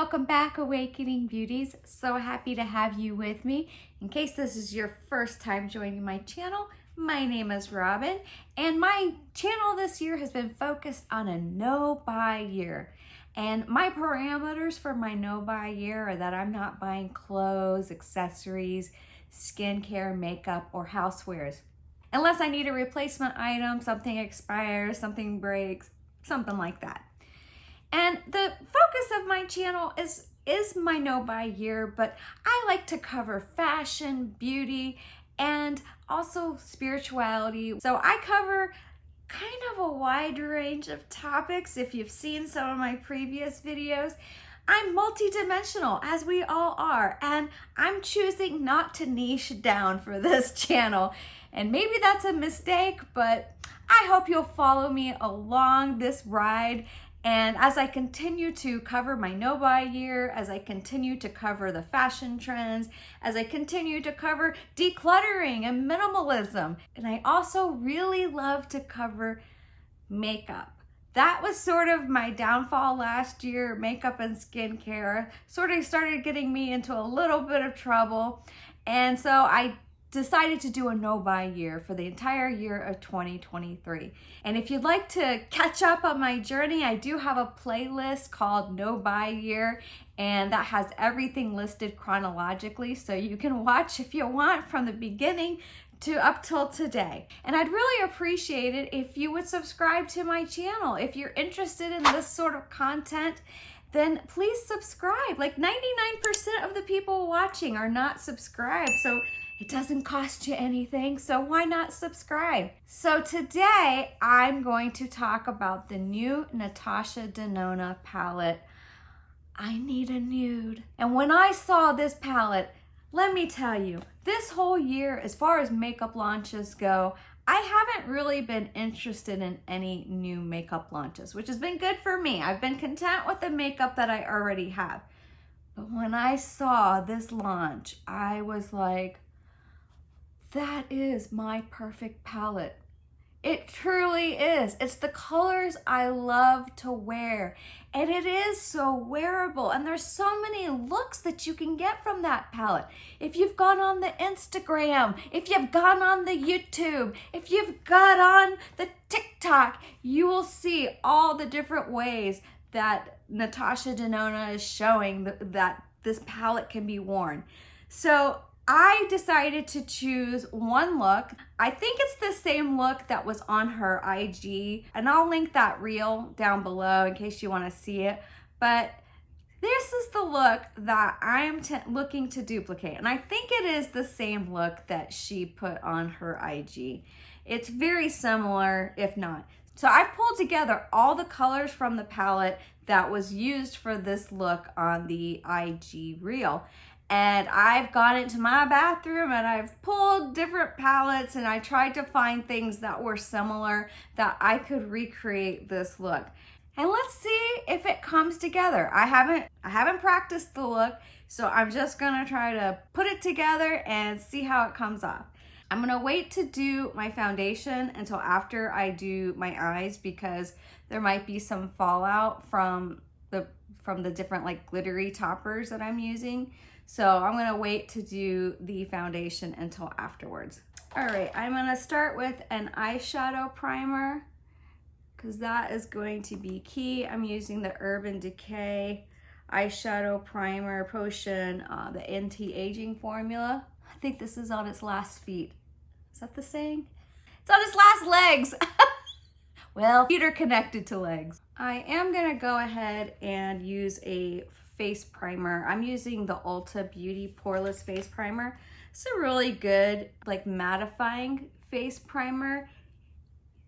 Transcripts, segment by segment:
welcome back, Awakening Beauties. So happy to have you with me. In case this is your first time joining my channel, my name is Robin, and my channel this year has been focused on a no-buy year. And my parameters for my no-buy year are that I'm not buying clothes, accessories, skincare, makeup, or housewares. Unless I need a replacement item, something expires, something breaks, something like that. And the focus of my channel is my no-buy year, but I like to cover fashion, beauty, and also spirituality. So I cover kind of a wide range of topics. If you've seen some of my previous videos, I'm multidimensional, as we all are, and I'm choosing not to niche down for this channel. And maybe that's a mistake, but I hope you'll follow me along this ride. And as I continue to cover my no-buy year, as I continue to cover the fashion trends, as I continue to cover decluttering and minimalism, and I also really love to cover makeup. That was sort of my downfall last year. Makeup and skincare sort of started getting me into a little bit of trouble. And so I decided to do a no-buy year for the entire year of 2023. And if you'd like to catch up on my journey, I do have a playlist called No-Buy Year, and that has everything listed chronologically, so you can watch if you want from the beginning to up till today. And I'd really appreciate it if you would subscribe to my channel. If you're interested in this sort of content, then please subscribe. Like 99% of the people watching are not subscribed, so it doesn't cost you anything, so why not subscribe? So today, I'm going to talk about the new NATASHA DENONA palette. I need a nude. And when I saw this palette, let me tell you, this whole year, as far as makeup launches go, I haven't really been interested in any new makeup launches, which has been good for me. I've been content with the makeup that I already have. But when I saw this launch, I was like, that is my perfect palette. It truly is. It's the colors I love to wear. And it is so wearable. And there's so many looks that you can get from that palette. If you've gone on the Instagram, if you've gone on the YouTube, if you've got on the TikTok, you will see all the different ways that NATASHA DENONA is showing that this palette can be worn. So I decided to choose one look. I think it's the same look that was on her IG, and I'll link that reel down below in case you want to see it. But this is the look that I'm looking to duplicate, and I think it is the same look that she put on her IG. It's very similar, if not. So I've pulled together all the colors from the palette that was used for this look on the IG reel. And I've gone into my bathroom and I've pulled different palettes and I tried to find things that were similar that I could recreate this look. And let's see if it comes together. I haven't practiced the look, so I'm just gonna try to put it together and see how it comes off. I'm gonna wait to do my foundation until after I do my eyes because there might be some fallout from the different like glittery toppers that I'm using. So I'm gonna wait to do the foundation until afterwards. All right, I'm gonna start with an eyeshadow primer because that is going to be key. I'm using the Urban Decay eyeshadow primer potion, the anti-aging formula. I think this is on its last feet. Is that the saying? It's on its last legs. Well, feet are connected to legs. I am gonna go ahead and use a face primer. I'm using the Ulta Beauty Poreless face primer. It's a really good like mattifying face primer.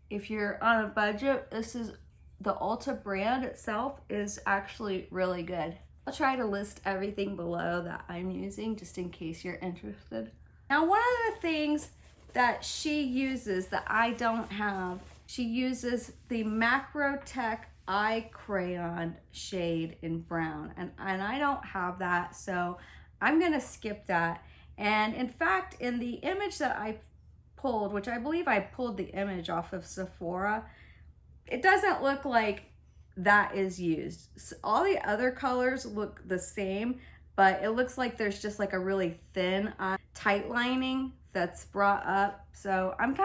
If you're on a budget, this is the Ulta brand itself is actually really good. I'll try to list everything below that I'm using just in case you're interested. Now, one of the things that she uses that I don't have, she uses the Macro Tech Eye Crayon shade in brown, and I don't have that, so I'm gonna skip that. And in fact, in the image that I pulled, which I believe I pulled the image off of Sephora, it doesn't look like that is used. So all the other colors look the same, but it looks like there's just like a really thin tight lining that's brought up. So I'm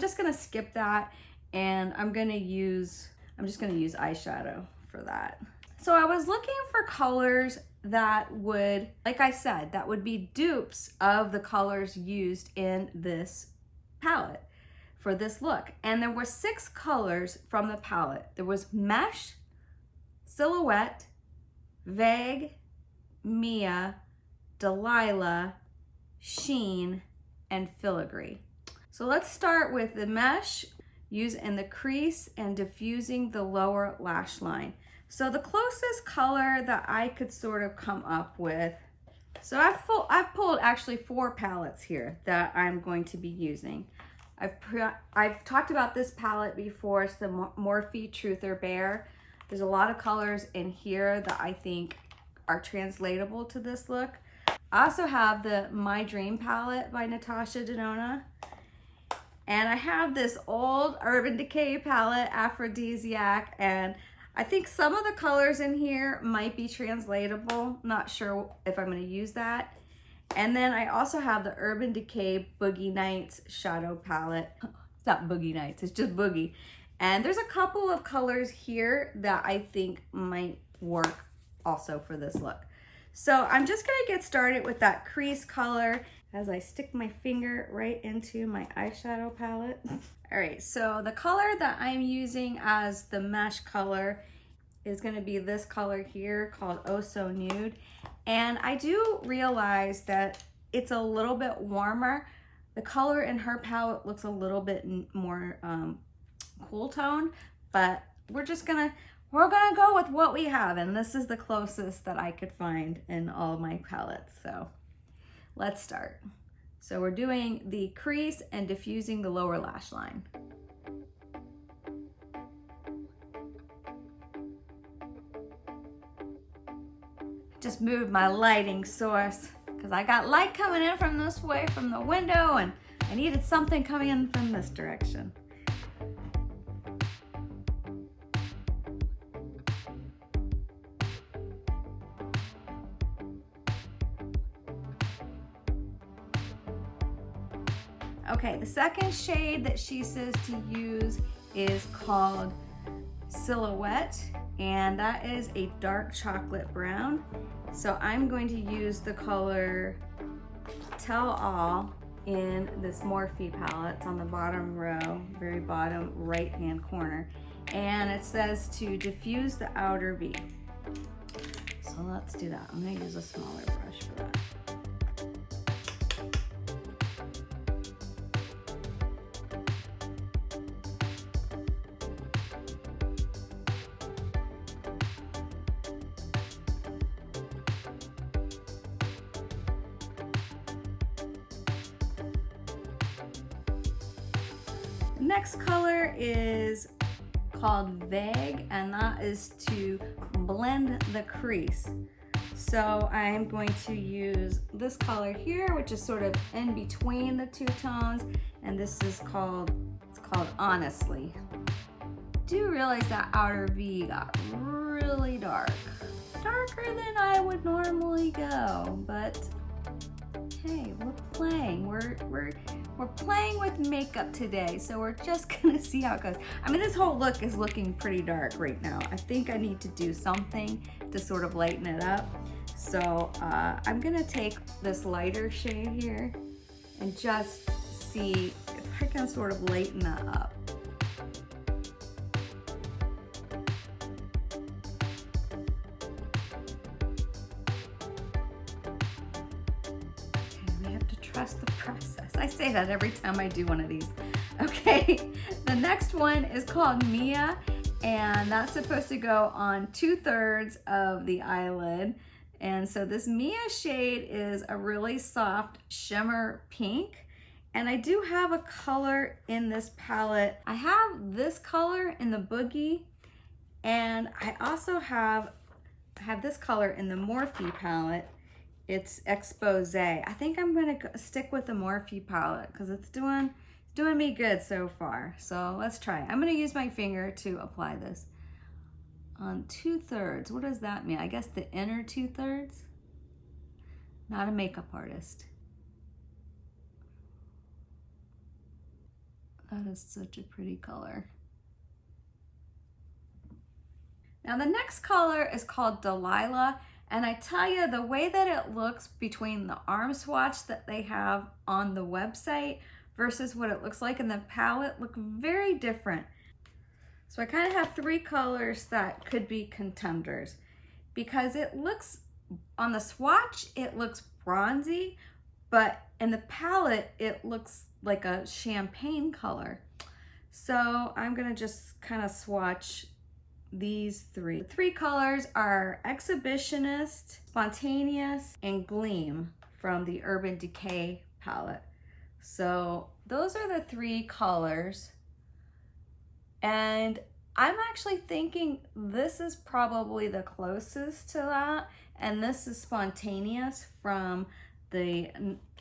just gonna skip that, and I'm just gonna use eyeshadow for that. So I was looking for colors that would, like I said, that would be dupes of the colors used in this palette for this look. And there were 6 colors from the palette. There was Mesh, Silhouette, Vague, Mia, Delilah, Sheen, and Filigree. So let's start with the Mesh, use in the crease and diffusing the lower lash line. So the closest color that I could sort of come up with, so I've pulled actually 4 palettes here that I'm going to be using. I've talked about this palette before. It's the Morphe Truth or Bare. There's a lot of colors in here that I think are translatable to this look. I also have the My Dream palette by NATASHA DENONA. And I have this old Urban Decay palette, Aphrodisiac, and I think some of the colors in here might be translatable. Not sure if I'm going to use that. And then I also have the Urban Decay Boogie Nights shadow palette. It's not Boogie Nights, it's just Boogie. And there's a couple of colors here that I think might work also for this look. So I'm just going to get started with that crease color as I stick my finger right into my eyeshadow palette. All right, so the color that I'm using as the mesh color is going to be this color here called Oh So Nude. And I do realize that it's a little bit warmer. The color in her palette looks a little bit more cool tone, but we're gonna go with what we have, and this is the closest that I could find in all of my palettes. So let's start. So we're doing the crease and diffusing the lower lash line. Just moved my lighting source because I got light coming in from this way from the window, and I needed something coming in from this direction. Okay, the second shade that she says to use is called Silhouette, and that is a dark chocolate brown. So I'm going to use the color Tell All in this Morphe palette. It's on the bottom row, very bottom right hand corner. And it says to diffuse the outer V. So let's do that. I'm gonna use a smaller brush for that. Next color is called Vague, and that is to blend the crease. So I'm going to use this color here, which is sort of in between the two tones, and this is called, it's called Honestly. I do realize that outer V got really dark. Darker than I would normally go, but hey, we're playing. We're playing with makeup today, so we're just gonna see how it goes. I mean, this whole look is looking pretty dark right now. I think I need to do something to sort of lighten it up. So I'm gonna take this lighter shade here and just see if I can sort of lighten that up. Trust the process. I say that every time I do one of these. Okay, the next one is called Mia, and that's supposed to go on 2/3 of the eyelid. And so this Mia shade is a really soft shimmer pink. And I do have a color in this palette. I have this color in the Boogie, and I also have this color in the Morphe palette. It's Expose. I think I'm gonna stick with the Morphe palette because it's doing me good so far. So let's try it. I'm gonna use my finger to apply this. on 2/3. What does that mean? I guess the inner 2/3. Not a makeup artist. That is such a pretty color. Now the next color is called Delilah, and I tell you, the way that it looks between the arm swatch that they have on the website versus what it looks like in the palette look very different. So I kind of have three colors that could be contenders because it looks, on the swatch, it looks bronzy, but in the palette, it looks like a champagne color. So I'm gonna just kind of swatch these three. The three colors are Exhibitionist, Spontaneous, and Gleam from the Urban Decay palette. So those are the three colors. And I'm actually thinking this is probably the closest to that. And this is Spontaneous from the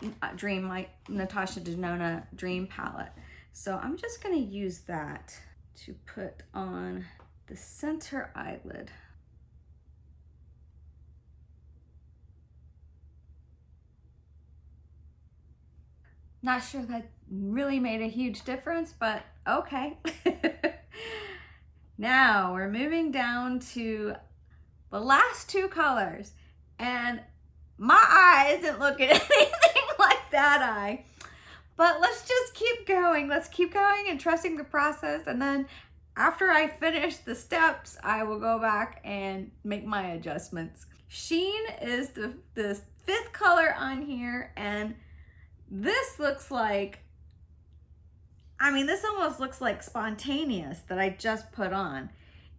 NATASHA DENONA Dream palette. So I'm just gonna use that to put on the center eyelid. Not sure that really made a huge difference, but okay. Now we're moving down to the last two colors, and my eye isn't looking anything like that eye. But let's just keep going. Let's keep going and trusting the process, and then after I finish the steps, I will go back and make my adjustments. Sheen is the fifth color on here, and this looks like, I mean, this almost looks like Spontaneous that I just put on,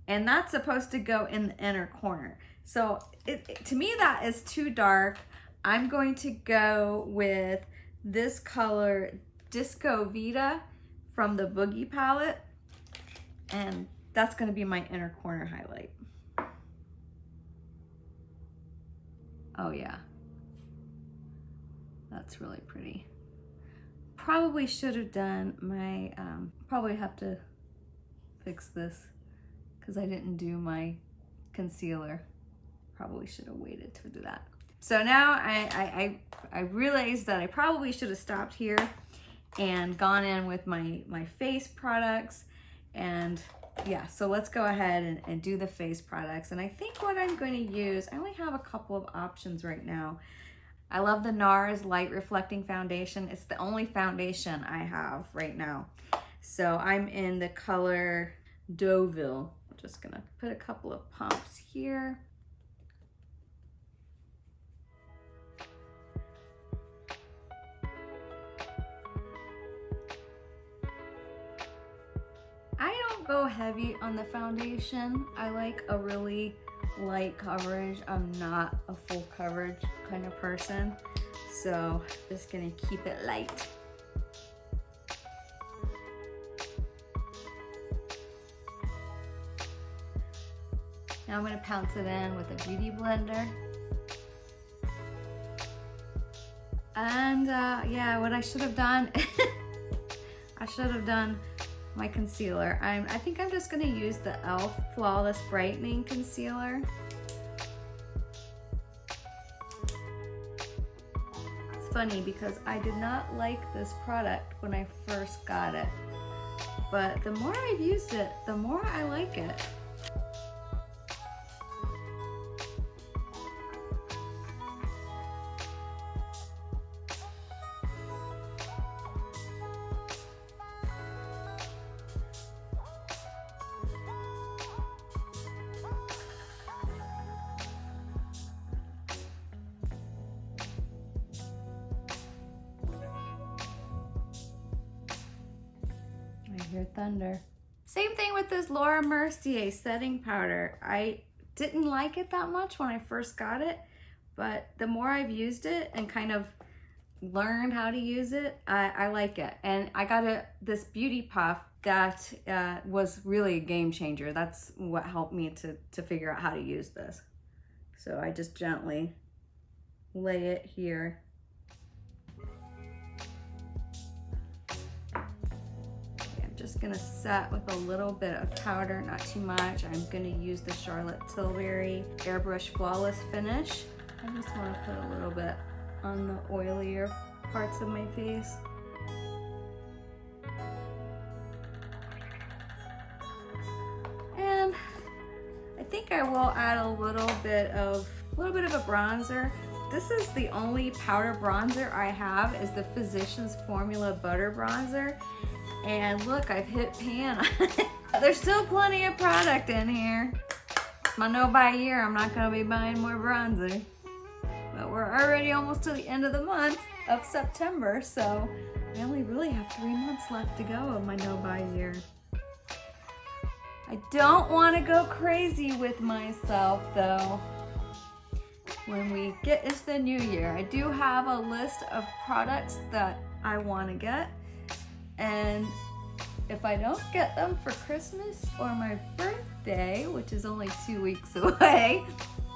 and that's supposed to go in the inner corner. So to me, that is too dark. I'm going to go with this color, Disco Vita from the Boogie palette. And that's gonna be my inner corner highlight. Oh yeah, that's really pretty. Probably should have done my, probably have to fix this because I didn't do my concealer. Probably should have waited to do that. So now I realized that I probably should have stopped here and gone in with my face products. And yeah, so let's go ahead and do the face products. And I think what I'm going to use, I only have a couple of options right now. I love the Nars Light Reflecting Foundation. It's the only foundation I have right now. So I'm in the color Deauville. I'm just gonna put a couple of pumps here. Go heavy on the foundation. I like a really light coverage. I'm not a full coverage kind of person, so just gonna keep it light. Now I'm gonna pounce it in with a beauty blender. And yeah, what I should have done, I should have done my concealer. I think I'm just gonna use the e.l.f. Flawless Brightening Concealer. It's funny because I did not like this product when I first got it, but the more I've used it, the more I like it. Hear thunder. Same thing with this Laura Mercier setting powder. I didn't like it that much when I first got it, but the more I've used it and kind of learned how to use it, I like it. And I got this beauty puff that was really a game changer. That's what helped me to figure out how to use this. So I just gently lay it here. just gonna set with a little bit of powder, not too much. I'm gonna use the Charlotte Tilbury Airbrush Flawless Finish. I just wanna put a little bit on the oilier parts of my face. And I think I will add a little bit of a bronzer. This is the only powder bronzer I have, is the Physicians Formula Butter Bronzer. And look, I've hit pan. There's still plenty of product in here. I know by year I'm not gonna be buying more bronzer. But we're already almost to the end of the month of September, so I only really have 3 months left to go of my no buy year. I don't want to go crazy with myself though. When we get into the new year, I do have a list of products that I want to get, and if I don't get them for Christmas or my birthday, which is only 2 weeks away,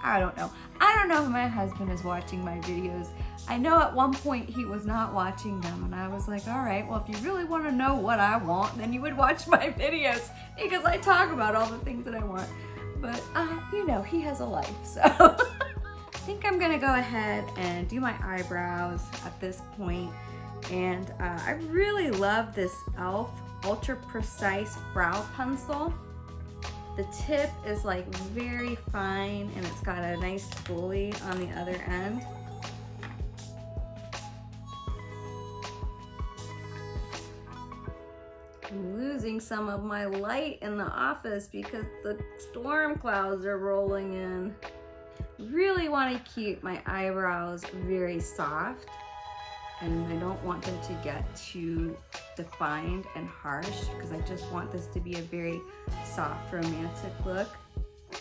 I don't know. I don't know if my husband is watching my videos. I know at one point he was not watching them, and I was like, all right, well, if you really want to know what I want, then you would watch my videos, because I talk about all the things that I want. But, you know, he has a life, so. I think I'm gonna go ahead and do my eyebrows at this point. And I really love this e.l.f. Ultra Precise Brow Pencil. The tip is like very fine, and it's got a nice spoolie on the other end. I'm losing some of my light in the office because the storm clouds are rolling in. Really want to keep my eyebrows very soft, and I don't want them to get too defined and harsh, because I just want this to be a very soft, romantic look.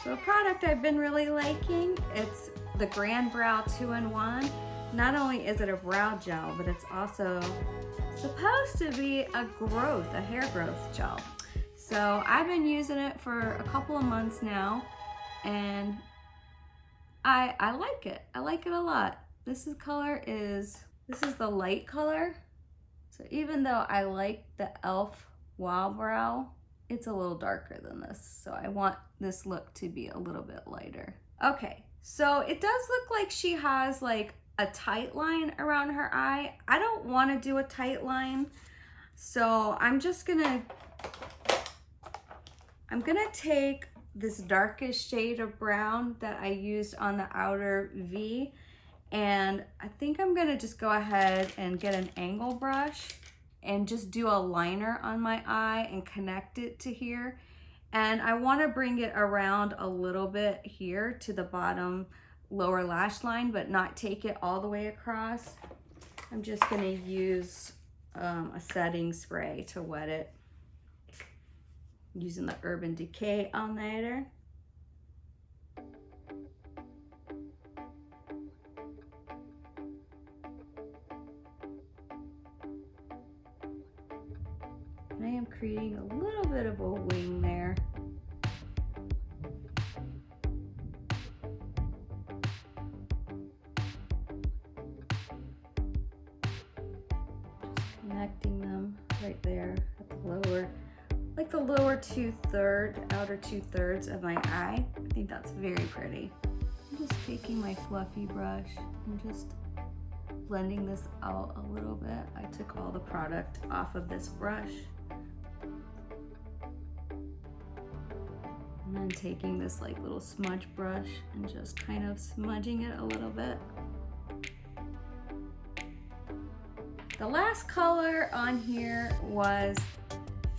So a product I've been really liking, it's the GrandeBROW 2-in-1. Not only is it a brow gel, but it's also supposed to be a hair growth gel. So I've been using it for a couple of months now, and I like it. I like it a lot. This is the light color. So even though I like the e.l.f. Wow Brow, it's a little darker than this. So I want this look to be a little bit lighter. Okay, so it does look like she has like a tight line around her eye. I don't want to do a tight line. So I'm gonna take this darkest shade of brown that I used on the outer V, and I think I'm gonna just go ahead and get an angle brush and just do a liner on my eye and connect it to here. And I want to bring it around a little bit here to the bottom lower lash line, but not take it all the way across. I'm just gonna use a setting spray to wet it, using the Urban Decay All-Nighter. And I am creating a little bit of a wing there. Just connecting them right there at the lower, like the lower outer 2/3 of my eye. I think that's very pretty. I'm just taking my fluffy brush and just blending this out a little bit. I took all the product off of this brush. And then taking this like little smudge brush and just kind of smudging it a little bit. The last color on here was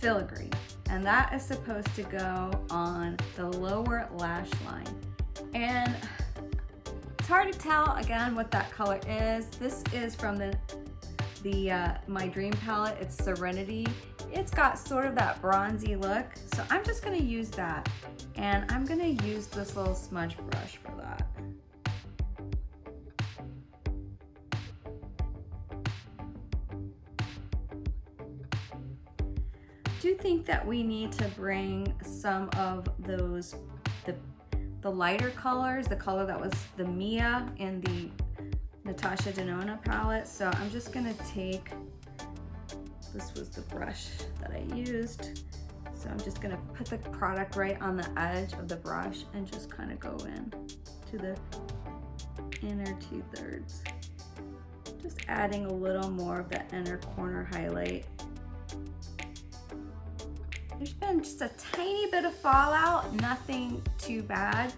Filigree, and that is supposed to go on the lower lash line. And it's hard to tell again what that color is. This is from the My Dream palette. It's Serenity. It's got sort of that bronzy look, so I'm just gonna use that. And I'm gonna use this little smudge brush for that. I do think that we need to bring some of those, the lighter colors, the color that was the Mia in the NATASHA DENONA palette. So I'm just gonna take This was the brush that I used. So I'm just gonna put the product right on the edge of the brush and just kind of go in to the inner 2/3. Just adding a little more of that inner corner highlight. There's been just a tiny bit of fallout, nothing too bad.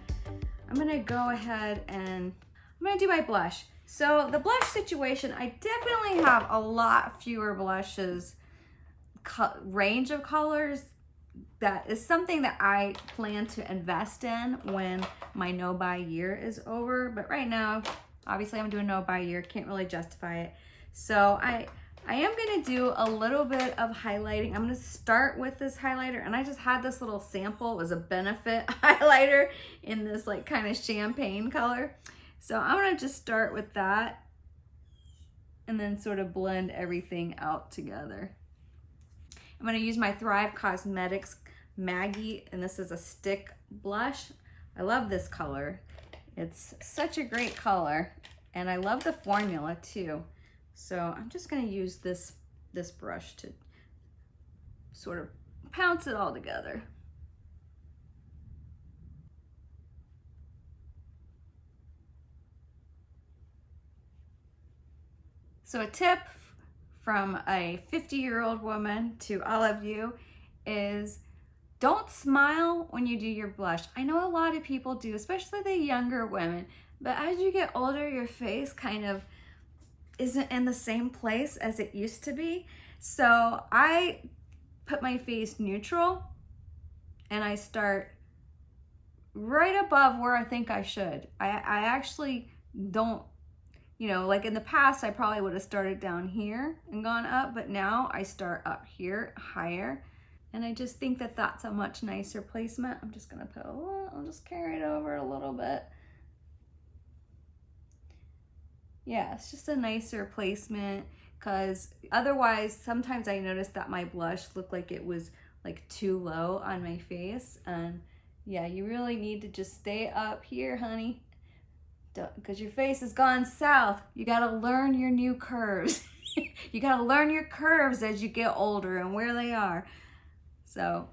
I'm gonna go ahead and I'm gonna do my blush. So the blush situation, I definitely have a lot fewer blushes, range of colors. That is something that I plan to invest in when my no-buy year is over. But right now, obviously I'm doing no-buy year, can't really justify it. So I am gonna do a little bit of highlighting. I'm gonna start with this highlighter, and I just had this little sample. It was a Benefit highlighter in this like kind of champagne color. So I'm gonna just start with that and then sort of blend everything out together. I'm gonna use my Thrive Cosmetics Maggie, and this is a stick blush. I love this color. It's such a great color, and I love the formula too. So I'm just gonna use this brush to sort of pounce it all together. So a tip from a 50-year-old woman to all of you is don't smile when you do your blush. I know a lot of people do, especially the younger women, but as you get older, your face kind of isn't in the same place as it used to be. So I put my face neutral and I start right above where I think I should. I actually don't, you know, like in the past, I probably would have started down here and gone up, but now I start up here higher. And I just think that that's a much nicer placement. I'm just gonna put a little, I'll just carry it over a little bit. Yeah, it's just a nicer placement, because otherwise, sometimes I noticed that my blush looked like it was like too low on my face. And yeah, you really need to just stay up here, honey, because your face has gone south. You gotta learn your new curves. You gotta learn your curves as you get older and where they are. So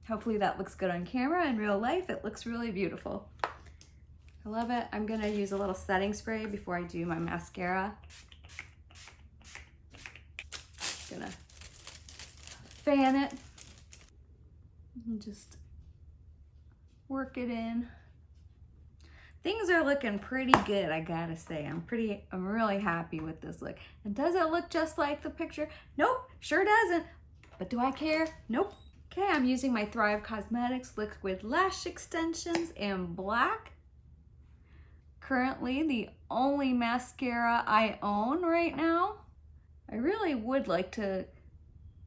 hopefully that looks good on camera. In real life, it looks really beautiful. I love it. I'm gonna use a little setting spray before I do my mascara. Gonna fan it and just work it in. Things are looking pretty good, I gotta say. I'm really happy with this look. And does it look just like the picture? Nope, sure doesn't. But do I care? Nope. Okay, I'm using my Thrive Cosmetics Liquid Lash Extensions in black. Currently the only mascara I own right now. I really would like to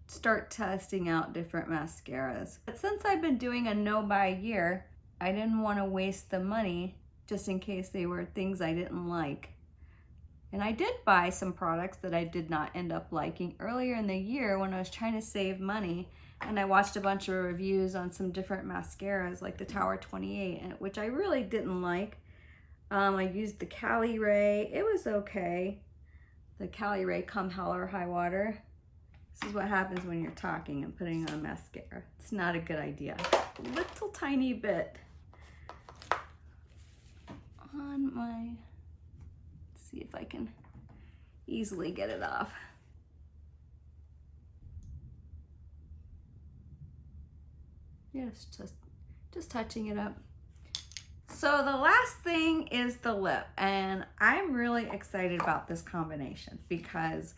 start testing out different mascaras. But since I've been doing a no-buy year, I didn't want to waste the money just in case they were things I didn't like. And I did buy some products that I did not end up liking earlier in the year when I was trying to save money, and I watched a bunch of reviews on some different mascaras like the Tower 28, which I really didn't like. I used the Cali Ray. It was okay. The Cali Ray Come Hell or High Water. This is what happens when you're talking and putting on mascara. It's not a good idea. A little tiny bit on my, let's see if I can easily get it off. Yes, just touching it up. So the last thing is the lip, and I'm really excited about this combination because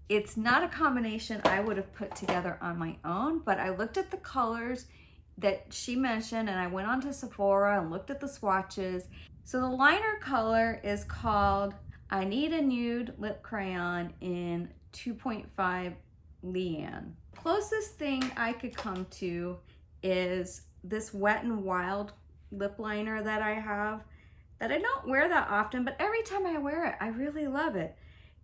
it's not a combination I would have put together on my own, but I looked at the colors that she mentioned and I went onto Sephora and looked at the swatches. So the liner color is called I Need a Nude Lip Crayon in 2.5 Leanne. Closest thing I could come to is this Wet n Wild lip liner that I have, that I don't wear that often, but every time I wear it, I really love it.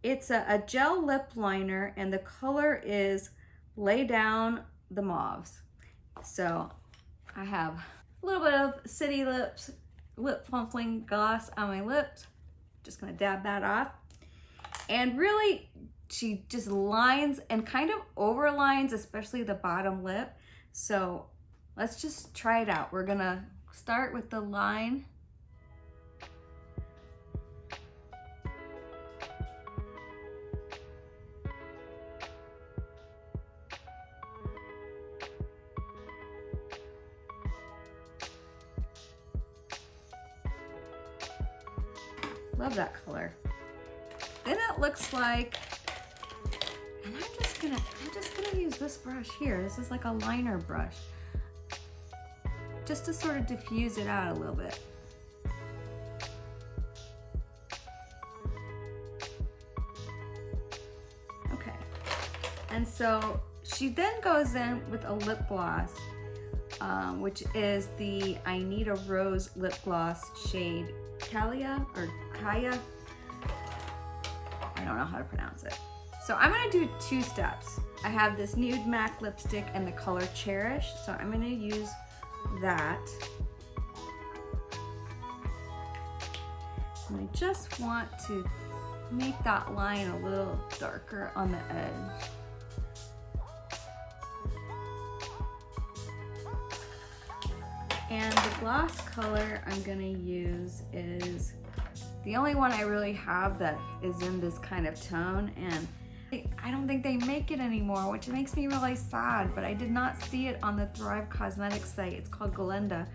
It's a gel lip liner, and the color is Lay Down the Mauves. So I have a little bit of City Lips lip plumping gloss on my lips. Just gonna dab that off. And really, she just lines and kind of overlines, especially the bottom lip. So let's just try it out. We're gonna start with the line. Love that color. Then it looks like, and I'm just gonna use this brush here. This is like a liner brush, just to sort of diffuse it out a little bit. Okay, and so she then goes in with a lip gloss, which is the I Need a Rose lip gloss shade Kaya. I don't know how to pronounce it. So I'm gonna do 2 steps. I have this nude MAC lipstick and the color Cherish. So I'm gonna use that. And I just want to make that line a little darker on the edge. And the gloss color I'm gonna use is the only one I really have that is in this kind of tone, and I don't think they make it anymore, which makes me really sad, but I did not see it on the Thrive Cosmetics site. It's called Glenda.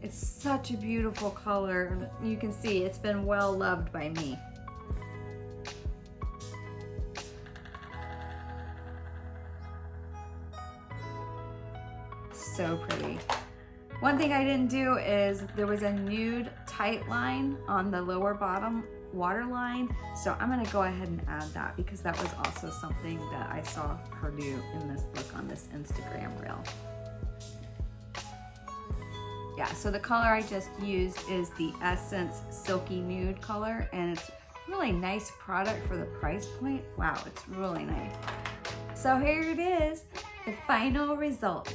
It's such a beautiful color. You can see it's been well loved by me. So pretty. One thing I didn't do is there was a nude tight line on the lower bottom waterline, so I'm gonna go ahead and add that because that was also something that I saw her do in this look on this Instagram reel. Yeah, so the color I just used is the Essence Silky Nude color, and it's really nice product for the price point. Wow, it's really nice. So here it is, the final result.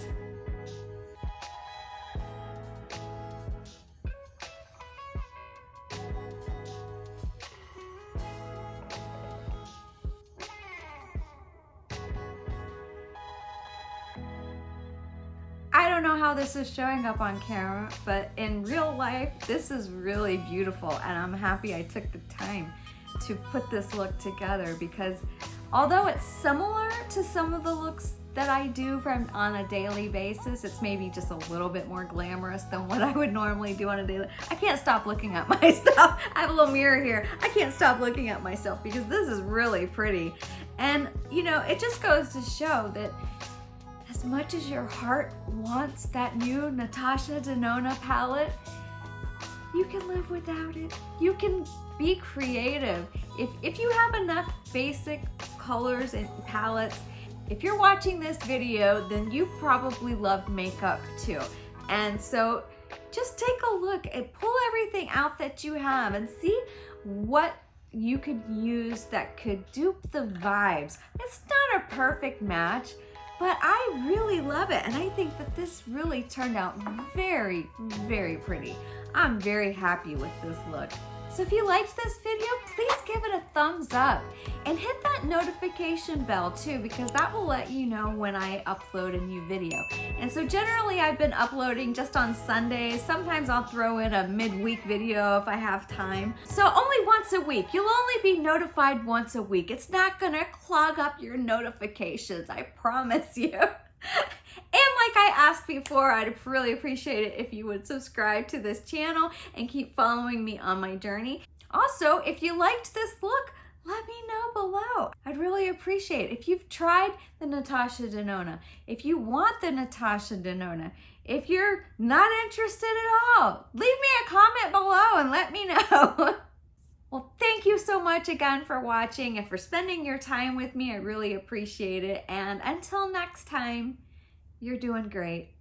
I don't know how this is showing up on camera, but in real life, this is really beautiful, and I'm happy I took the time to put this look together because although it's similar to some of the looks that I do on a daily basis, it's maybe just a little bit more glamorous than what I would normally do on a daily. I can't stop looking at myself. I have a little mirror here. I can't stop looking at myself because this is really pretty. And you know, it just goes to show that as much as your heart wants that new NATASHA DENONA palette, you can live without it. You can be creative. If you have enough basic colors and palettes, if you're watching this video, then you probably love makeup too. And so just take a look and pull everything out that you have and see what you could use that could dupe the vibes. It's not a perfect match, but I really love it, and I think that this really turned out very, very pretty. I'm very happy with this look. So if you liked this video, please give it a thumbs up and hit that notification bell too, because that will let you know when I upload a new video. And so generally I've been uploading just on Sundays. Sometimes I'll throw in a midweek video if I have time. So only once a week. You'll only be notified once a week. It's not gonna clog up your notifications, I promise you. And like I asked before, I'd really appreciate it if you would subscribe to this channel and keep following me on my journey. Also, if you liked this look, let me know below. I'd really appreciate it. If you've tried the NATASHA DENONA, if you want the NATASHA DENONA, if you're not interested at all, leave me a comment below and let me know. Well, thank you so much again for watching and for spending your time with me. I really appreciate it. And until next time, you're doing great.